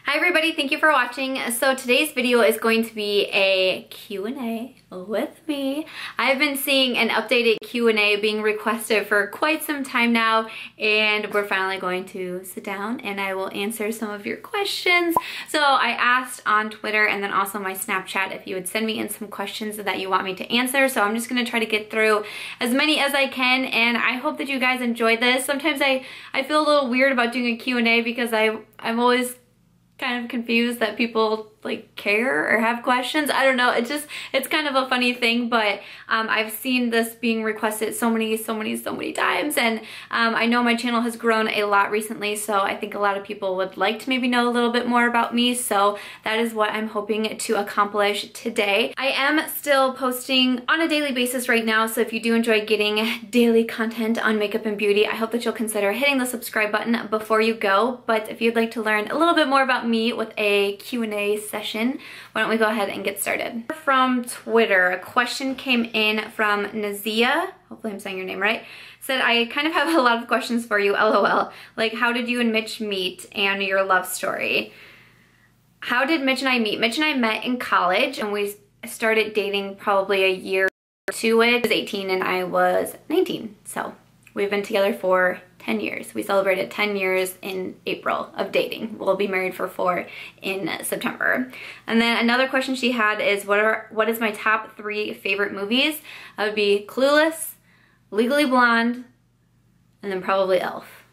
Hi everybody, thank you for watching. So today's video is going to be a Q&A with me. I've been seeing an updated Q&A being requested for quite some time now, and we're finally going to sit down and I will answer some of your questions. So I asked on Twitter and then also my Snapchat if you would send me in some questions that you want me to answer. So I'm just gonna try to get through as many as I can, and I hope that you guys enjoyed this. Sometimes I feel a little weird about doing a Q&A because I'm always kind of confused that people like care or have questions. I don't know, it's kind of a funny thing, but I've seen this being requested so many times, and I know my channel has grown a lot recently, so I think a lot of people would like to maybe know a little bit more about me, so that is what I'm hoping to accomplish today. I am still posting on a daily basis right now, so if you do enjoy getting daily content on makeup and beauty, I hope that you'll consider hitting the subscribe button before you go. But if you'd like to learn a little bit more about me with a Q&A session, why don't we go ahead and get started. From Twitter, a question came in from Nazia, hopefully I'm saying your name right, said, I kind of have a lot of questions for you, LOL. Like, how did you and Mitch meet and your love story? How did Mitch and I meet? Mitch and I met in college, and we started dating probably a year to it. I was 18 and I was 19, so we've been together for 10 years. We celebrated 10 years in April of dating. We'll be married for 4 in September. And then another question she had is, what is my top 3 favorite movies? That would be Clueless, Legally Blonde, and then probably Elf.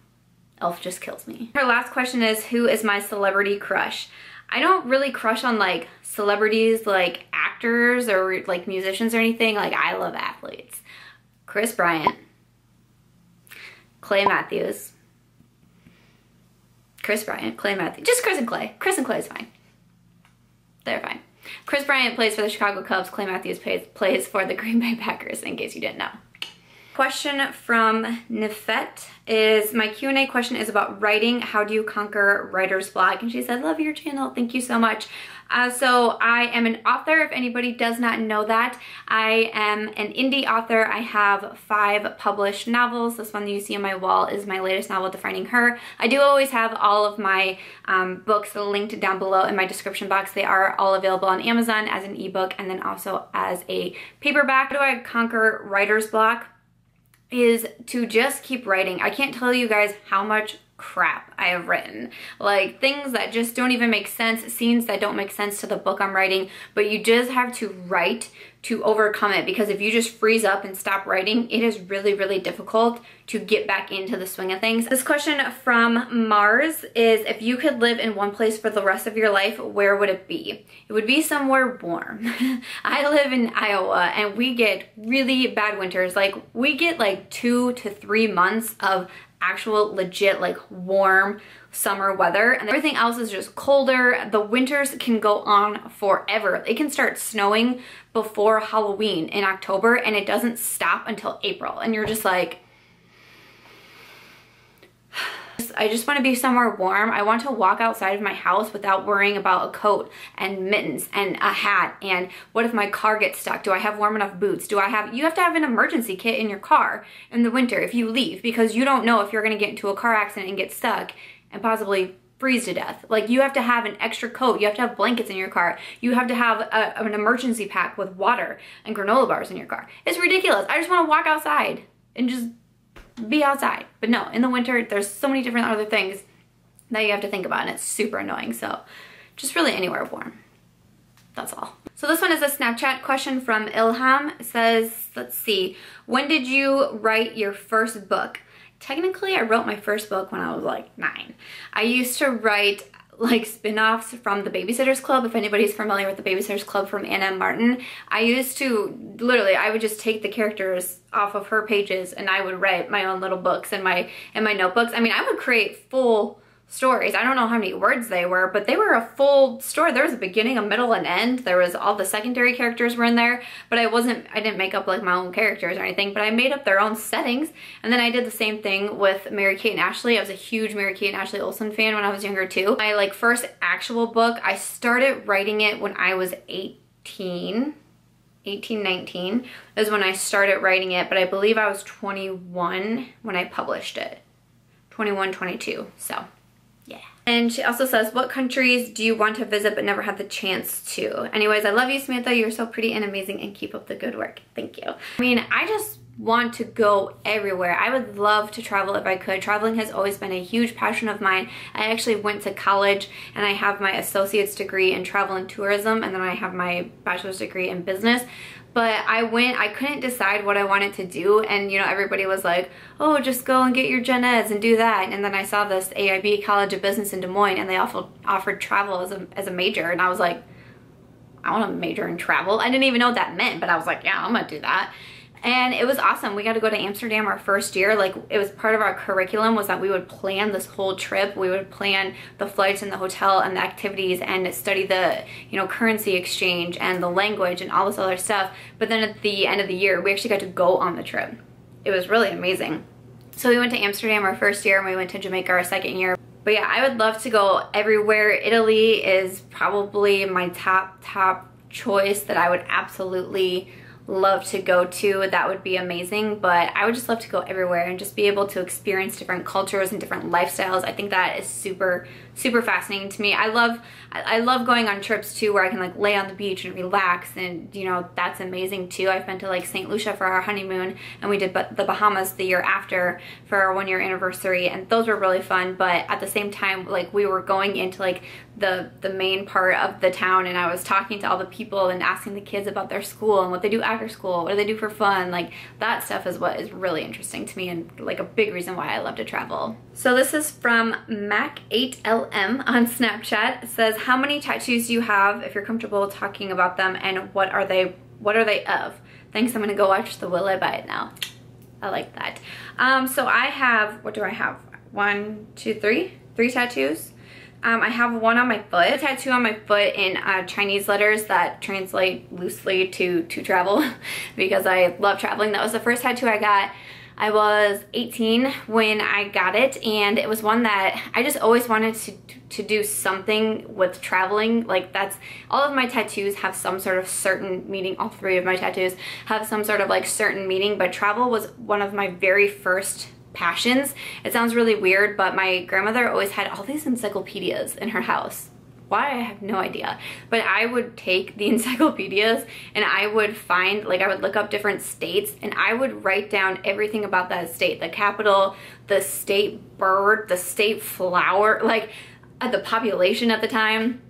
Elf just kills me. Her last question is, who is my celebrity crush? I don't really crush on like celebrities, like actors or like musicians or anything. Like, I love athletes. Chris Bryant, Clay Matthews. Chris Bryant, Clay Matthews. Just Chris and Clay. Chris and Clay is fine. They're fine. Chris Bryant plays for the Chicago Cubs. Clay Matthews plays for the Green Bay Packers, in case you didn't know. Question from Nifet is, my Q&A question is about writing. How do you conquer writer's block? And she said, love your channel. Thank you so much. So I am an author, if anybody does not know that. I am an indie author. I have 5 published novels. This one that you see on my wall is my latest novel, Defining Her. I do always have all of my books linked down below in my description box. They are all available on Amazon as an ebook and then also as a paperback. How do I conquer writer's block? Is to just keep writing. I can't tell you guys how much crap I have written. Like, things that just don't even make sense, scenes that don't make sense to the book I'm writing, but you just have to write to overcome it, because if you just freeze up and stop writing, it is really difficult to get back into the swing of things. This question from Mars is, if you could live in one place for the rest of your life, where would it be? It would be somewhere warm. I live in Iowa and we get really bad winters. Like, we get like 2 to 3 months of actual legit like warm summer weather, and everything else is just colder. The winters can go on forever. It can start snowing before Halloween in October and it doesn't stop until April, and you're just like, I just want to be somewhere warm. I want to walk outside of my house without worrying about a coat and mittens and a hat, and what if my car gets stuck? Do I have warm enough boots? You have to have an emergency kit in your car in the winter if you leave, because you don't know if you're going to get into a car accident and get stuck and possibly freeze to death. Like, you have to have an extra coat. You have to have blankets in your car. You have to have an emergency pack with water and granola bars in your car. It's ridiculous. I just want to walk outside and just be outside. But no, in the winter, there's so many different other things that you have to think about, and it's super annoying. So just really anywhere warm. That's all. So this one is a Snapchat question from Ilham. It says, let's see, when did you write your first book? Technically, I wrote my first book when I was like 9. I used to write like spin-offs from the Babysitter's Club. If anybody's familiar with the Babysitter's Club from Anna M. Martin, I used to literally, I would just take the characters off of her pages and I would write my own little books in my notebooks. I mean, I would create full stories. I don't know how many words they were, but they were a full story. There was a beginning, a middle, and end. There was all the secondary characters were in there, but I didn't make up like my own characters or anything, but I made up their own settings. And then I did the same thing with Mary-Kate and Ashley. I was a huge Mary-Kate and Ashley Olsen fan when I was younger too. My like first actual book, I started writing it when I was 18, 19 is when I started writing it, but I believe I was 21 when I published it. 21, 22, so Yeah. And she also says, what countries do you want to visit but never had the chance to? Anyways, I love you, Samantha. You're so pretty and amazing, and keep up the good work. Thank you. I mean, I just want to go everywhere. I would love to travel if I could. Traveling has always been a huge passion of mine. I actually went to college and I have my associate's degree in travel and tourism, and then I have my bachelor's degree in business. But I couldn't decide what I wanted to do, and you know, everybody was like, oh, just go and get your gen eds and do that. And then I saw this AIB College of Business in Des Moines, and they offered travel as a major, and I was like, I want to major in travel. I didn't even know what that meant, but I was like, yeah, I'm gonna do that. And it was awesome. We got to go to Amsterdam our first year. Like, it was part of our curriculum was that we would plan this whole trip. We would plan the flights and the hotel and the activities and study the, you know, currency exchange and the language and all this other stuff. But then at the end of the year, we actually got to go on the trip. It was really amazing. So we went to Amsterdam our first year, and we went to Jamaica our second year. But yeah, I would love to go everywhere. Italy is probably my top choice that I would absolutely love to go to. That would be amazing. But I would just love to go everywhere and just be able to experience different cultures and different lifestyles. I think that is super fascinating to me. I love going on trips too, where I can like lay on the beach and relax, and you know, that's amazing too. I've been to like St. Lucia for our honeymoon, and we did the Bahamas the year after for our 1-year anniversary, and those were really fun. But at the same time, like, we were going into like the main part of the town, and I was talking to all the people and asking the kids about their school and what they do after school, what do they do for fun. Like, that stuff is what is really interesting to me, and like a big reason why I love to travel. So this is from Mac8LM on Snapchat. It says, how many tattoos do you have, if you're comfortable talking about them, and what are they of? Thanks, I'm gonna go watch the Will I Buy It now. I like that. So I have, what do I have? 1, 2, 3 tattoos. I have one on my foot, a tattoo on my foot in Chinese letters that translate loosely to travel because I love traveling. That was the first tattoo I got. I was 18 when I got it, and it was one that I just always wanted to do something with traveling. Like, that's, all of my tattoos have some sort of certain meaning. All 3 of my tattoos have some sort of like certain meaning, but travel was one of my very first passions. It sounds really weird, but my grandmother always had all these encyclopedias in her house. Why, I have no idea. But I would take the encyclopedias and I would find, like, I would look up different states and I would write down everything about that state. The capital, the state bird, the state flower, like the population at the time.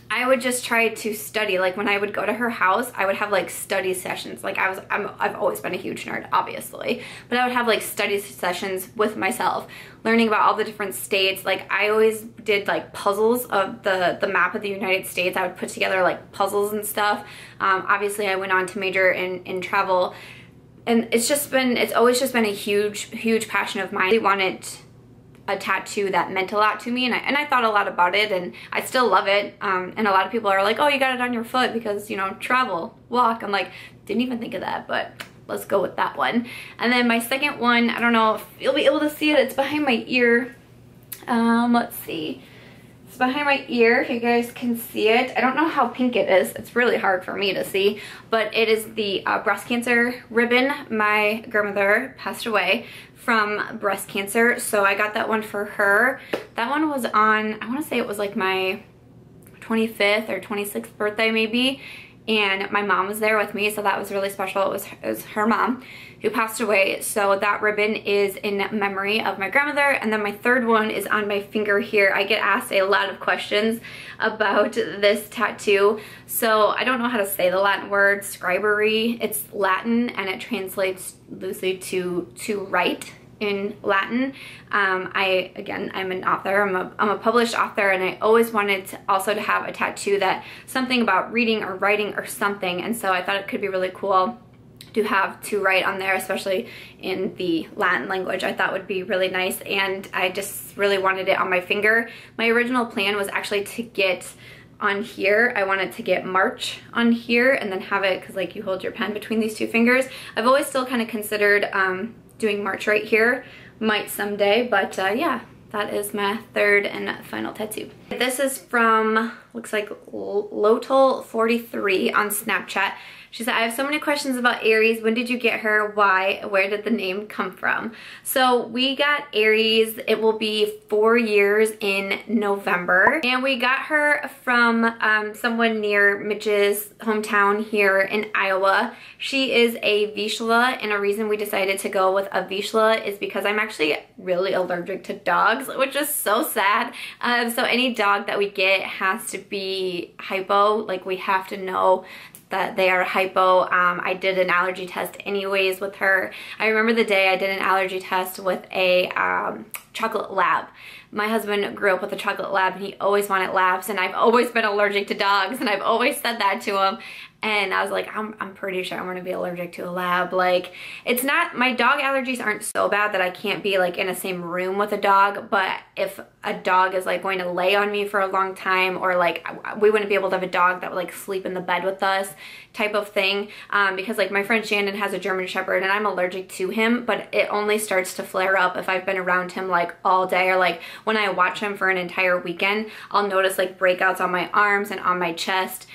I would just try to study. Like, when I would go to her house, I would have like study sessions. Like, I've always been a huge nerd, obviously, but I would have like study sessions with myself, learning about all the different states. Like, I always did like puzzles of the map of the United States. I would put together like puzzles and stuff. Obviously, I went on to major in travel, and it's always just been a huge passion of mine. I really wanted a tattoo that meant a lot to me, and I thought a lot about it, and I still love it. And a lot of people are like, oh, you got it on your foot because, you know, travel, walk. I'm like, didn't even think of that, but let's go with that one. And then my second one, I don't know if you'll be able to see it. It's behind my ear. Let's see. It's behind my ear, if you guys can see it. I don't know how pink it is. It's really hard for me to see, but it is the breast cancer ribbon. My grandmother passed away from breast cancer, so I got that one for her. That one was on, I want to say it was like my 25th or 26th birthday maybe, and my mom was there with me, so that was really special. It was her mom who passed away, so that ribbon is in memory of my grandmother. And then my third one is on my finger here. I get asked a lot of questions about this tattoo, so I don't know how to say the Latin word, scribery. It's Latin, and it translates loosely to write in Latin. I'm an author. I'm a published author, and I always wanted to also to have a tattoo that something about reading or writing or something, and so I thought it could be really cool to have to write on there, especially in the Latin language. I thought would be really nice, and I just really wanted it on my finger. My original plan was actually to get on here, I wanted to get March on here and then have it, because like you hold your pen between these 2 fingers. I've always still kind of considered doing March right here, might someday, but yeah, that is my third and final tattoo. This is from looks like Lotal43 on Snapchat. She said, I have so many questions about Aries. When did you get her? Why? Where did the name come from? So we got Aries. It will be 4 years in November. And we got her from someone near Mitch's hometown here in Iowa. She is a Vizsla, and a reason we decided to go with a Vizsla is because I'm actually really allergic to dogs, which is so sad. So any dog that we get has to be hypo. Like, we have to know that they are hypo. I did an allergy test anyways with her. I remember the day I did an allergy test with a chocolate lab. My husband grew up with a chocolate lab, and he always wanted labs, and I've always been allergic to dogs, and I've always said that to him. And I was like, I'm pretty sure I'm gonna be allergic to a lab. Like, it's not, my dog allergies aren't so bad that I can't be like in the same room with a dog, but if a dog is like going to lay on me for a long time, or like we wouldn't be able to have a dog that would like sleep in the bed with us type of thing, because like my friend Shannon has a German Shepherd and I'm allergic to him, but it only starts to flare up if I've been around him like all day, or like when I watch him for an entire weekend, I'll notice like breakouts on my arms and on my chest,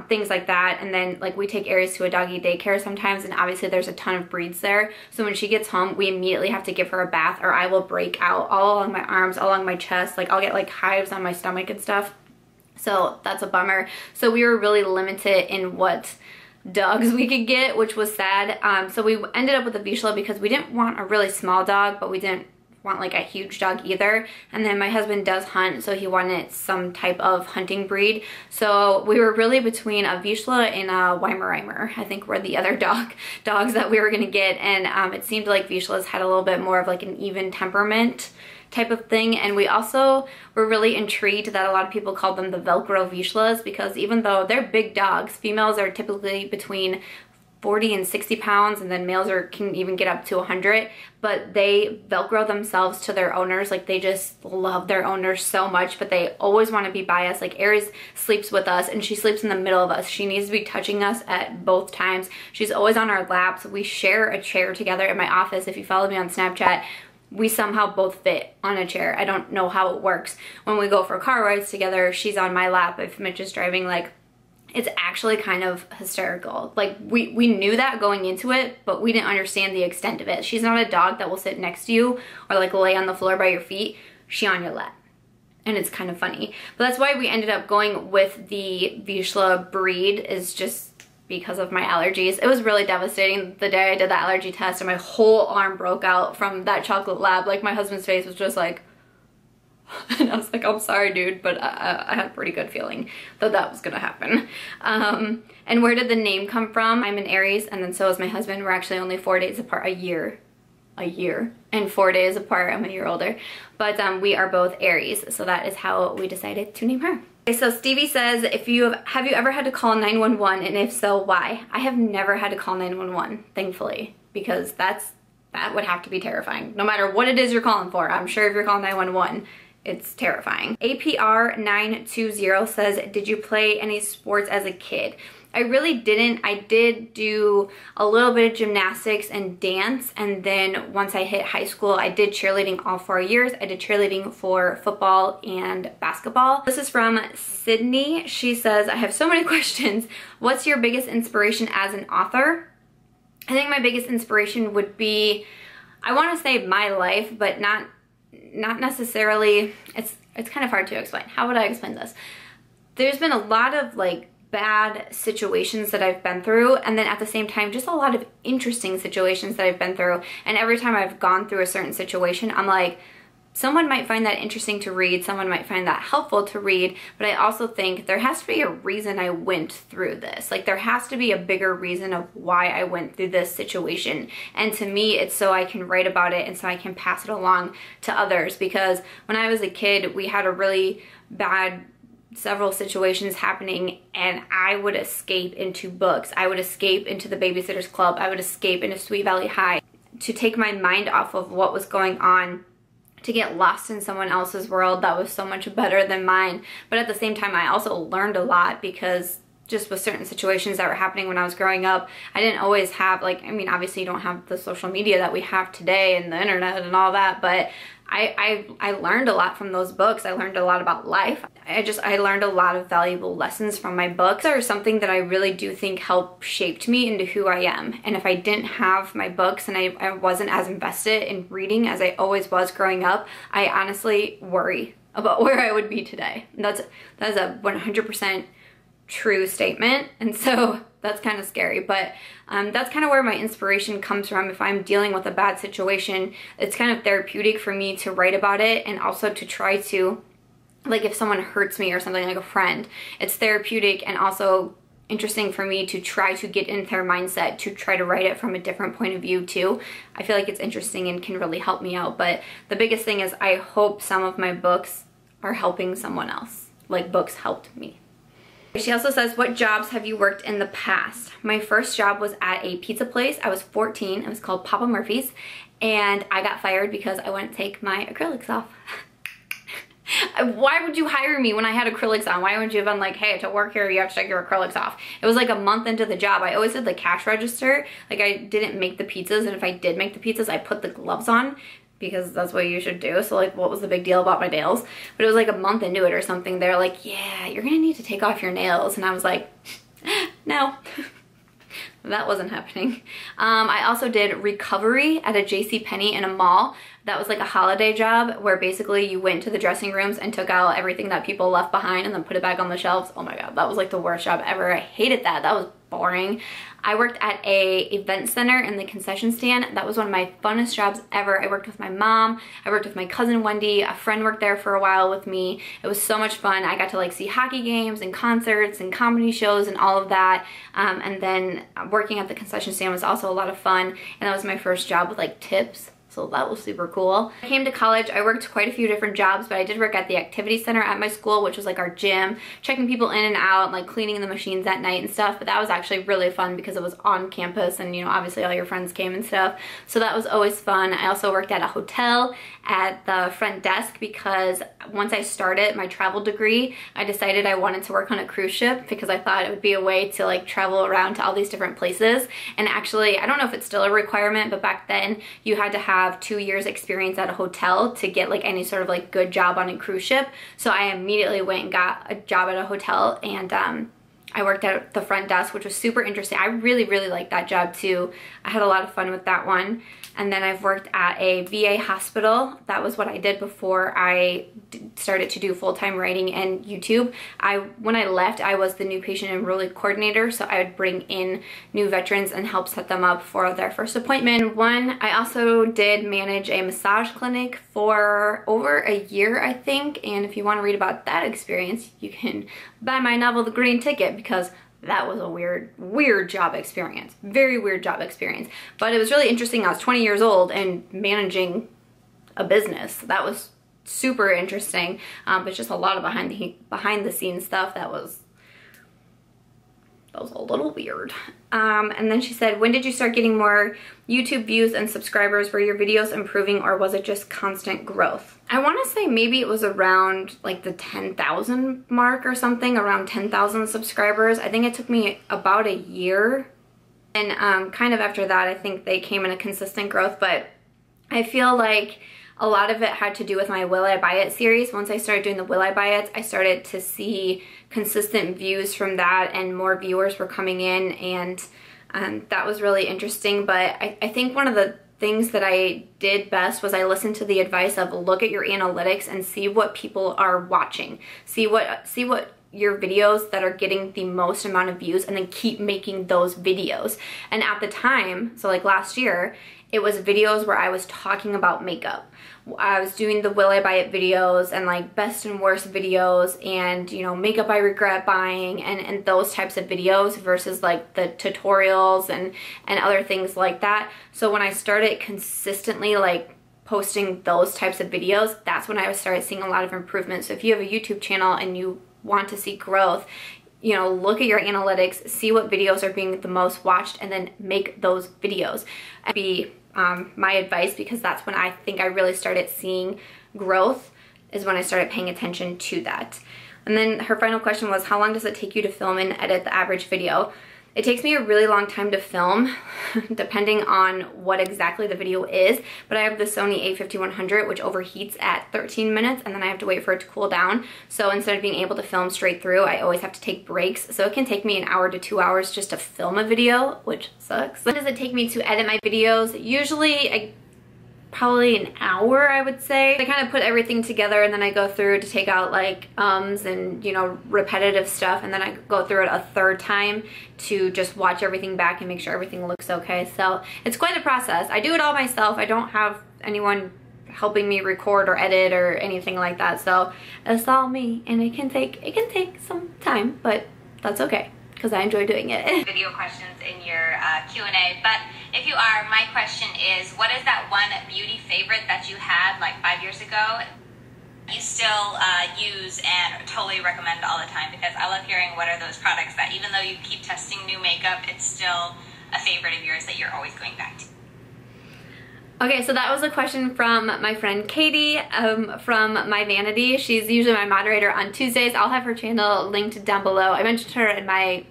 things like that. And then like we take Aries to a doggy daycare sometimes, and obviously there's a ton of breeds there, so when she gets home we immediately have to give her a bath, or I will break out all along my arms, all along my chest, like I'll get like hives on my stomach and stuff. So that's a bummer. So we were really limited in what dogs we could get, which was sad. So we ended up with a Vizsla because we didn't want a really small dog, but we didn't want like a huge dog either. And then my husband does hunt, so he wanted some type of hunting breed. So we were really between a Vizsla and a Weimaraner, I think were the other dogs that we were gonna get. And it seemed like Vizslas had a little bit more of like an even temperament type of thing. And we also were really intrigued that a lot of people called them the Velcro Vizslas, because even though they're big dogs, females are typically between 40 and 60 pounds, and then males can even get up to 100, but they Velcro themselves to their owners. Like, they just love their owners so much, but they always want to be by us. Like, Aries sleeps with us, and she sleeps in the middle of us. She needs to be touching us at both times. She's always on our laps. We share a chair together in my office. If you follow me on Snapchat, we somehow both fit on a chair. I don't know how it works. When we go for car rides together, she's on my lap. If Mitch is driving, like, it's actually kind of hysterical. Like, we knew that going into it, but we didn't understand the extent of it. She's not a dog that will sit next to you or like lay on the floor by your feet. She's on your lap. And it's kind of funny. But that's why we ended up going with the Vizsla breed, is just because of my allergies. It was really devastating the day I did that allergy test, and my whole arm broke out from that chocolate lab. Like, my husband's face was just like, and I was like, I'm sorry, dude, but I had a pretty good feeling that that was gonna happen. And where did the name come from? I'm an Aries, and then so is my husband. We're actually only 4 days apart, a year, and 4 days apart. I'm a year older, but we are both Aries, so that is how we decided to name her. Okay, so Stevie says, have you ever had to call 911, and if so, why? I have never had to call 911, thankfully, because that would have to be terrifying. No matter what it is you're calling for, I'm sure if you're calling 911, it's terrifying. APR920 says, did you play any sports as a kid? I really didn't. I did do a little bit of gymnastics and dance, and then once I hit high school, I did cheerleading all 4 years. I did cheerleading for football and basketball. This is from Sydney. She says, I have so many questions. What's your biggest inspiration as an author? I think my biggest inspiration would be, I want to say my life, but not necessarily. It's kind of hard to explain. How would I explain this? There's been a lot of like bad situations that I've been through, and then at the same time just a lot of interesting situations that I've been through, and every time I've gone through a certain situation, I'm like, someone might find that interesting to read, someone might find that helpful to read, but I also think there has to be a reason I went through this. Like, there has to be a bigger reason of why I went through this situation. And to me, it's so I can write about it and so I can pass it along to others. Because when I was a kid, we had a really bad several situations happening, and I would escape into books. I would escape into the Babysitter's Club. I would escape into Sweet Valley High to take my mind off of what was going on, to get lost in someone else's world that was so much better than mine. But at the same time, I also learned a lot, because just with certain situations that were happening when I was growing up, I didn't always have, like, I mean, obviously you don't have the social media that we have today and the internet and all that, but I learned a lot from those books. I learned a lot about life. I learned a lot of valuable lessons from my books. Are something that I really do think helped shaped me into who I am. And if I didn't have my books and I wasn't as invested in reading as I always was growing up, I honestly worry about where I would be today. That's a 100% true statement, and so that's kind of scary, but that's kind of where my inspiration comes from. If I'm dealing with a bad situation, it's kind of therapeutic for me to write about it, and also to try to, like, if someone hurts me or something, like a friend, it's therapeutic and also interesting for me to try to get into their mindset, to try to write it from a different point of view too. I feel like it's interesting and can really help me out, but the biggest thing is I hope some of my books are helping someone else, like books helped me. She also says, what jobs have you worked in the past? My first job was at a pizza place. I was 14. It was called Papa Murphy's, and I got fired because I wouldn't take my acrylics off. Why would you hire me when I had acrylics on? Why wouldn't you have been like, hey, to work here, you have to take your acrylics off? It was like a month into the job. I always did the cash register. Like, I didn't make the pizzas, and if I did make the pizzas, I put the gloves on, because that's what you should do. So like, what was the big deal about my nails? But it was like a month into it or something. They're like, yeah, you're gonna need to take off your nails. And I was like, no. That wasn't happening. I also did recovery at a JCPenney in a mall. That was like a holiday job where basically you went to the dressing rooms and took out everything that people left behind and then put it back on the shelves. Oh my God, that was like the worst job ever. I hated that. That was boring. I worked at a event center in the concession stand. That was one of my funnest jobs ever. I worked with my mom. I worked with my cousin Wendy. A friend worked there for a while with me. It was so much fun. I got to like see hockey games and concerts and comedy shows and all of that. And then working at the concession stand was also a lot of fun. And that was my first job with like tips. So that was super cool. I came to college, I worked quite a few different jobs, but I did work at the activity center at my school, which was like our gym, checking people in and out, like cleaning the machines at night and stuff. But that was actually really fun because it was on campus and, you know, obviously all your friends came and stuff. So that was always fun. I also worked at a hotel at the front desk because once I started my travel degree, I decided I wanted to work on a cruise ship because I thought it would be a way to like travel around to all these different places. And actually, I don't know if it's still a requirement, but back then you had to have 2 years experience at a hotel to get like any sort of like good job on a cruise ship. So I immediately went and got a job at a hotel, and I worked at the front desk, which was super interesting. I really, really liked that job too. I had a lot of fun with that one. And then I've worked at a VA hospital. That was what I did before I started to do full-time writing and YouTube. When I left, I was the new patient enrollee coordinator, so I would bring in new veterans and help set them up for their first appointment. I also did manage a massage clinic for over a year, I think, and if you want to read about that experience, you can buy my novel, The Green Ticket, because that was a weird job experience. Very weird job experience. But it was really interesting. I was 20 years old and managing a business. That was super interesting. But just a lot of behind the scenes stuff that was a little weird. And then she said, when did you start getting more YouTube views and subscribers? Were your videos improving, or was it just constant growth? I want to say maybe it was around like the 10,000 mark or something, around 10,000 subscribers. I think it took me about a year. And kind of after that, I think they came in a consistent growth, but I feel like a lot of it had to do with my Will I Buy It series. Once I started doing the Will I Buy It, I started to see consistent views from that, and more viewers were coming in, and that was really interesting. But I think one of the things that I did best was I listened to the advice of look at your analytics and see what people are watching. See what your videos that are getting the most amount of views, and then keep making those videos. And at the time, so like last year, it was videos where I was talking about makeup. I was doing the Will I Buy It videos and like best and worst videos, and you know, makeup I regret buying, and those types of videos versus like the tutorials and other things like that. So when I started consistently like posting those types of videos, that's when I started seeing a lot of improvement. So if you have a YouTube channel and you want to see growth, you know, look at your analytics, see what videos are being the most watched, and then make those videos. And be my advice, because that's when I think I really started seeing growth, is when I started paying attention to that. And then her final question was, how long does it take you to film and edit the average video? It takes me a really long time to film, depending on what exactly the video is, but I have the Sony a5100, which overheats at 13 minutes, and then I have to wait for it to cool down. So instead of being able to film straight through, I always have to take breaks. So it can take me an hour to 2 hours just to film a video, which sucks. What does it take me to edit my videos? Usually, probably an hour, I would say. I kind of put everything together and then I go through to take out like and you know, repetitive stuff, and then I go through it a third time to just watch everything back and make sure everything looks okay. So it's quite a process. I do it all myself. I don't have anyone helping me record or edit or anything like that. So it's all me, and it can take some time, but that's okay because I enjoy doing it. Video questions in your Q&A, but if you are, my question is, what is that one beauty favorite that you had like 5 years ago you still use and totally recommend all the time? Because I love hearing what are those products that even though you keep testing new makeup, it's still a favorite of yours that you're always going back to. Okay, so that was a question from my friend Katie from my Vanity. She's usually my moderator on Tuesdays. I'll have her channel linked down below. I mentioned her in my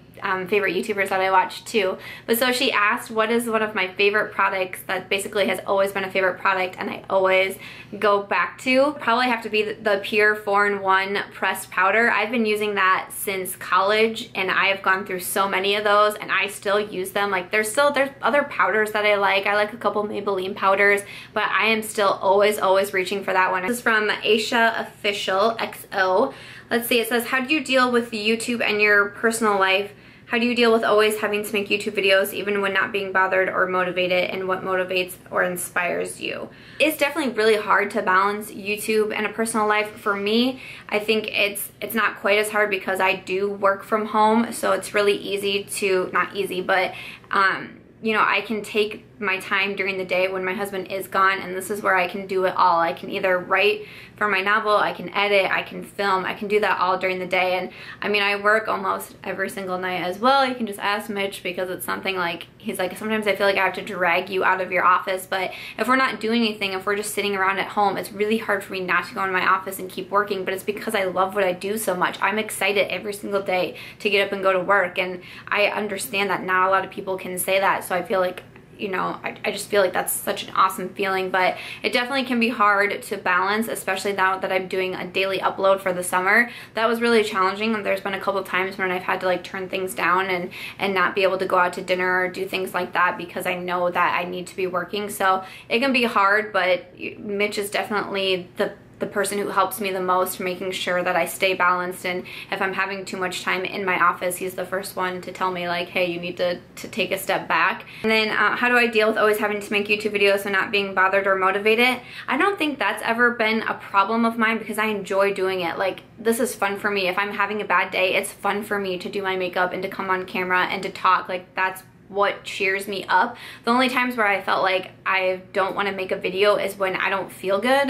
favorite YouTubers that I watch too. But so she asked, what is one of my favorite products that basically has always been a favorite product and I always go back to? Probably have to be the Pure 4-in-1 pressed powder. I've been using that since college, and I have gone through so many of those and I still use them. Like there's other powders that I like. I like a couple Maybelline powders, but I am still always reaching for that one. This is from Aisha Official XO. Let's see, it says, how do you deal with YouTube and your personal life? How do you deal with always having to make YouTube videos even when not being bothered or motivated, and what motivates or inspires you? It's definitely really hard to balance YouTube and a personal life. For me, I think it's not quite as hard because I do work from home, so it's really easy to, not easy, but you know, I can take my time during the day when my husband is gone, and this is where I can do it all. I can either write for my novel, I can edit, I can film, I can do that all during the day. And I mean, I work almost every single night as well. You can just ask Mitch, because it's something like, he's like, sometimes I feel like I have to drag you out of your office, but if we're not doing anything, if we're just sitting around at home, it's really hard for me not to go in my office and keep working. But it's because I love what I do so much. I'm excited every single day to get up and go to work, and I understand that not a lot of people can say that. So I feel like, you know, I just feel like that's such an awesome feeling, but it definitely can be hard to balance, especially now that I'm doing a daily upload for the summer. That was really challenging, and there's been a couple of times when I've had to like turn things down and not be able to go out to dinner or do things like that because I know that I need to be working. So it can be hard, but Mitch is definitely the person who helps me the most, making sure that I stay balanced. And if I'm having too much time in my office, he's the first one to tell me like, hey, you need to take a step back. And then how do I deal with always having to make YouTube videos and not being bothered or motivated? I don't think that's ever been a problem of mine because I enjoy doing it. Like, this is fun for me. If I'm having a bad day, it's fun for me to do my makeup and to come on camera and to talk. Like, that's what cheers me up. The only times where I felt like I don't want to make a video is when I don't feel good.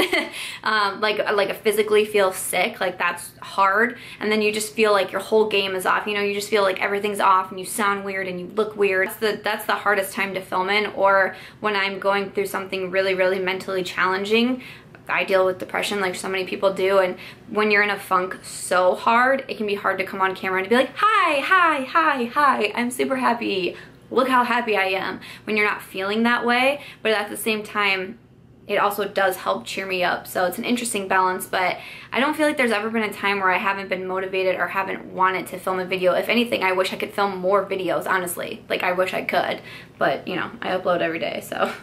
like I physically feel sick. Like, that's hard, and then you just feel like your whole game is off. You know, you just feel like everything's off and you sound weird and you look weird. That's the hardest time to film in. Or when I'm going through something really mentally challenging. I deal with depression like so many people do, and when you're in a funk so hard, it can be hard to come on camera and be like, hi, I'm super happy. Look how happy I am, when you're not feeling that way. But at the same time, it also does help cheer me up. So it's an interesting balance, but I don't feel like there's ever been a time where I haven't been motivated or haven't wanted to film a video. If anything, I wish I could film more videos, honestly. Like, I wish I could, but you know, I upload every day, so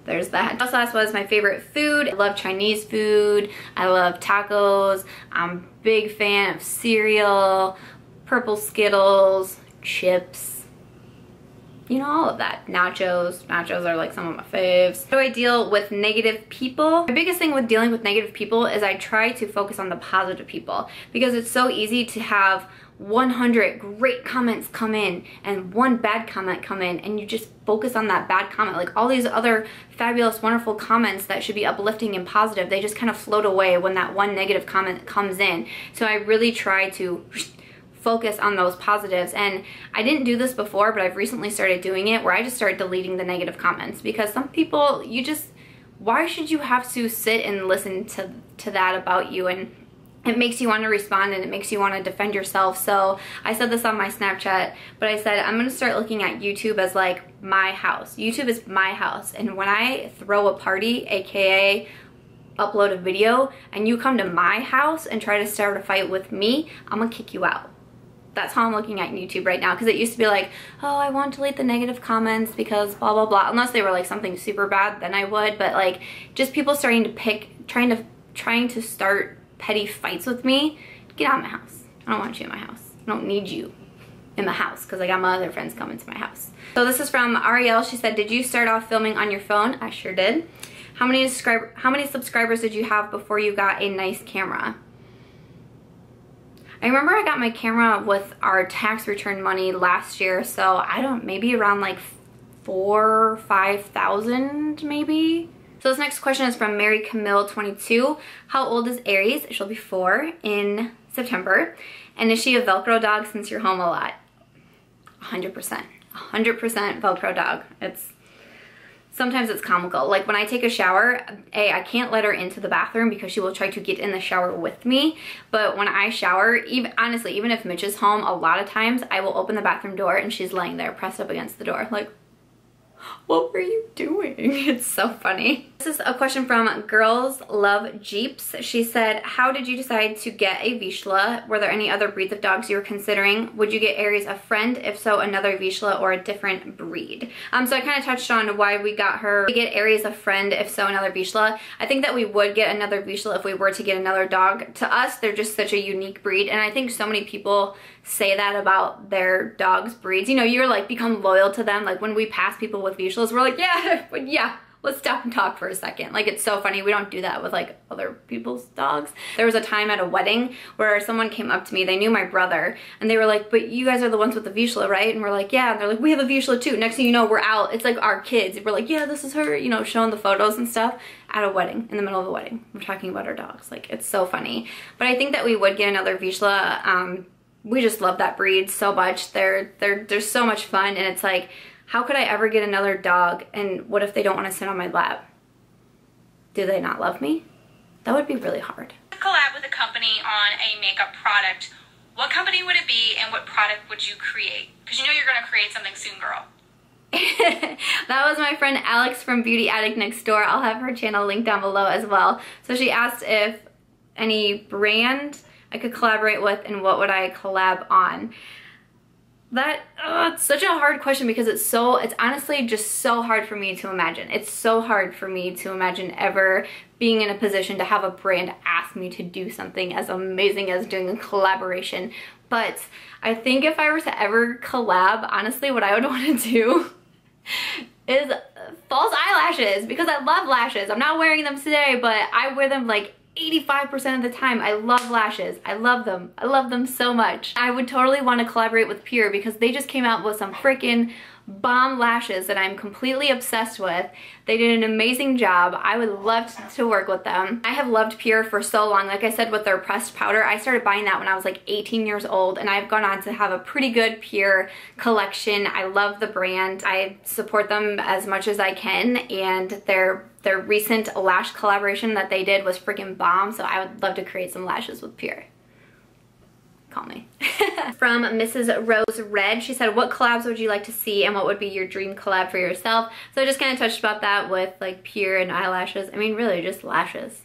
there's that. Also asked what is my favorite food. I love Chinese food. I love tacos. I'm a big fan of cereal, purple Skittles, chips. You know, all of that. Nachos. Nachos are like some of my faves. How do I deal with negative people? My biggest thing with dealing with negative people is I try to focus on the positive people, because it's so easy to have 100 great comments come in and one bad comment come in, and you just focus on that bad comment. Like, all these other fabulous, wonderful comments that should be uplifting and positive, they just kind of float away when that one negative comment comes in. So I really try to focus on those positives. And I didn't do this before, but I've recently started doing it, where I just started deleting the negative comments, because some people, you just, why should you have to sit and listen to that about you? And it makes you want to respond and it makes you want to defend yourself. So I said this on my Snapchat, but I said I'm going to start looking at YouTube as like my house. YouTube is my house, and when I throw a party, aka upload a video, and you come to my house and try to start a fight with me, I'm gonna kick you out. That's how I'm looking at YouTube right now, because it used to be like, oh, I won't delete the negative comments because blah blah blah, unless they were like something super bad, then I would. But like just people starting to pick, trying to start petty fights with me, get out of my house. I don't want you in my house. I don't need you in the house because I got my other friends coming to my house. So this is from Ariel. She said, did you start off filming on your phone? I sure did. How many subscribers did you have before you got a nice camera? I remember I got my camera with our tax return money last year, so maybe around like 4,000 or 5,000 maybe. So this next question is from Mary Camille 22. How old is Aries? She'll be 4 in September. And is she a Velcro dog since you're home a lot? 100%. 100% Velcro dog. Sometimes it's comical. Like when I take a shower, I can't let her into the bathroom because she will try to get in the shower with me. But when I shower, honestly, even if Mitch is home, a lot of times I will open the bathroom door and she's laying there pressed up against the door. Like, what were you doing? It's so funny. This is a question from Girls Love Jeeps. She said, how did you decide to get a Vizsla? Were there any other breeds of dogs you were considering? Would you get Aries a friend? If so, another Vizsla or a different breed? So I kind of touched on why we got her. We get Aries a friend, if so, another Vizsla. I think that we would get another Vizsla if we were to get another dog. To us, they're just such a unique breed, and I think so many people say that about their dogs' breeds. You know, you're like become loyal to them. Like when we pass people with Vizslas, we're like, yeah, let's stop and talk for a second. Like it's so funny. We don't do that with like other people's dogs. There was a time at a wedding where someone came up to me, they knew my brother, and they were like, but you guys are the ones with the Vizsla, right? And we're like, yeah. And they're like, we have a Vizsla too. Next thing you know, we're out. It's like our kids. We're like, yeah, this is her, you know, showing the photos and stuff at a wedding, in the middle of the wedding. We're talking about our dogs. Like it's so funny. But I think that we would get another Vizsla. We just love that breed so much. They're so much fun, and it's like, how could I ever get another dog, and what if they don't want to sit on my lap? Do they not love me? That would be really hard. Collab with a company on a makeup product. What company would it be, and what product would you create? Because you know you're gonna create something soon, girl. That was my friend Alex from Beauty Addict Next Door. I'll have her channel linked down below as well. So she asked if any brand I could collaborate with and what would I collab on. It's such a hard question because it's honestly just so hard for me to imagine. It's so hard for me to imagine ever being in a position to have a brand ask me to do something as amazing as doing a collaboration. But I think if I were to ever collab, honestly, what I would want to do is false eyelashes, because I love lashes. I'm not wearing them today, but I wear them like 85% of the time. I love lashes. I love them. I love them so much. I would totally want to collaborate with Pur because they just came out with some freaking bomb lashes that I'm completely obsessed with. They did an amazing job. I would love to work with them. I have loved Pur for so long. Like I said, with their pressed powder, I started buying that when I was like 18 years old, and I've gone on to have a pretty good Pur collection. I love the brand. I support them as much as I can, and their recent lash collaboration that they did was freaking bomb, so I would love to create some lashes with Pur. Call me. From Mrs. Rose Red, she said, what collabs would you like to see and what would be your dream collab for yourself? So I just kind of touched about that with like Pur and eyelashes. I mean, really just lashes.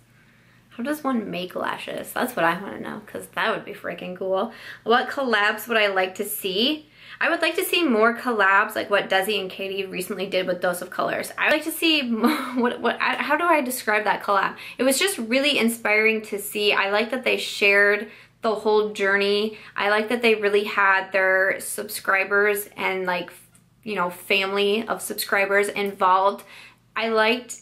How does one make lashes? That's what I want to know, because that would be freaking cool. What collabs would I like to see? I would like to see more collabs like what Desi and Katie recently did with Dose of Colors. I would like to see, how do I describe that collab? It was just really inspiring to see. I like that they shared the whole journey. I like that they really had their subscribers and like, you know, family of subscribers involved. I liked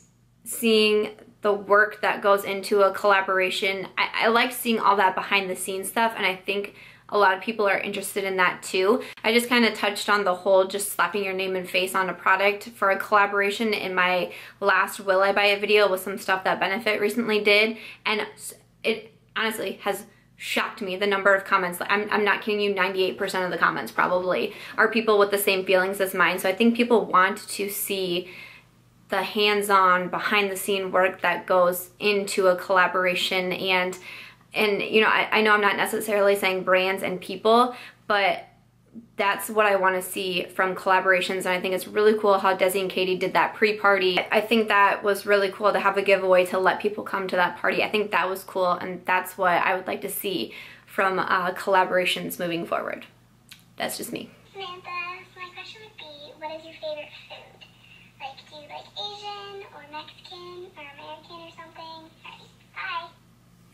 seeing the work that goes into a collaboration. I like seeing all that behind the scenes stuff, and I think a lot of people are interested in that too. I just kind of touched on the whole just slapping your name and face on a product for a collaboration in my last Will I Buy a video with some stuff that Benefit recently did, and it honestly has shocked me the number of comments. I'm not kidding you, 98% of the comments probably are people with the same feelings as mine. So I think people want to see the hands-on behind the scene work that goes into a collaboration, and And you know, I know I'm not necessarily saying brands and people, but that's what I want to see from collaborations, and I think it's really cool how Desi and Katie did that pre-party. I think that was really cool to have a giveaway to let people come to that party. I think that was cool, and that's what I would like to see from collaborations moving forward. That's just me. Samantha, my question would be, what is your favorite food? Like, do you like Asian or Mexican or American or something?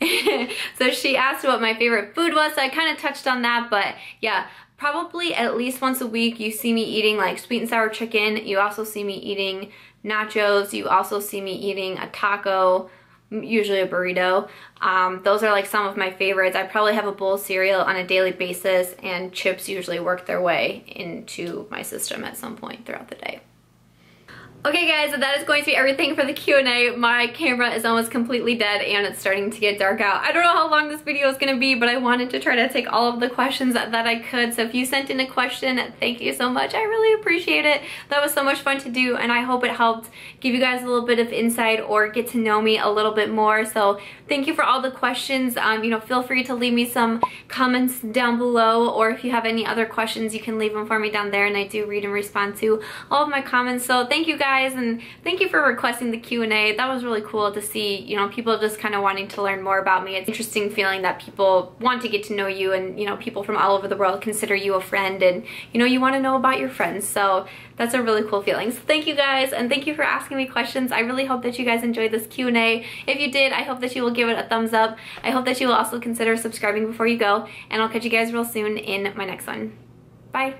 Alright, bye. So she asked what my favorite food was, so I kind of touched on that, but yeah, probably at least once a week you see me eating like sweet and sour chicken. You also see me eating nachos. You also see me eating a taco, usually a burrito. Those are like some of my favorites. I probably have a bowl of cereal on a daily basis, and chips usually work their way into my system at some point throughout the day. Okay guys, so that is going to be everything for the Q&A. My camera is almost completely dead and it's starting to get dark out. I don't know how long this video is going to be, but I wanted to try to take all of the questions that I could. So if you sent in a question, thank you so much. I really appreciate it. That was so much fun to do, and I hope it helped give you guys a little bit of insight or get to know me a little bit more. So thank you for all the questions. You know, feel free to leave me some comments down below, or if you have any other questions, you can leave them for me down there, and I do read and respond to all of my comments. So thank you guys. And thank you for requesting the Q&A. That was really cool to see, you know, people just kind of wanting to learn more about me. It's interesting feeling that people want to get to know you, and, you know, people from all over the world consider you a friend, and, you know, you want to know about your friends. So that's a really cool feeling. So thank you guys, and thank you for asking me questions. I really hope that you guys enjoyed this Q&A. If you did, I hope that you will give it a thumbs up. I hope that you will also consider subscribing before you go, and I'll catch you guys real soon in my next one. Bye.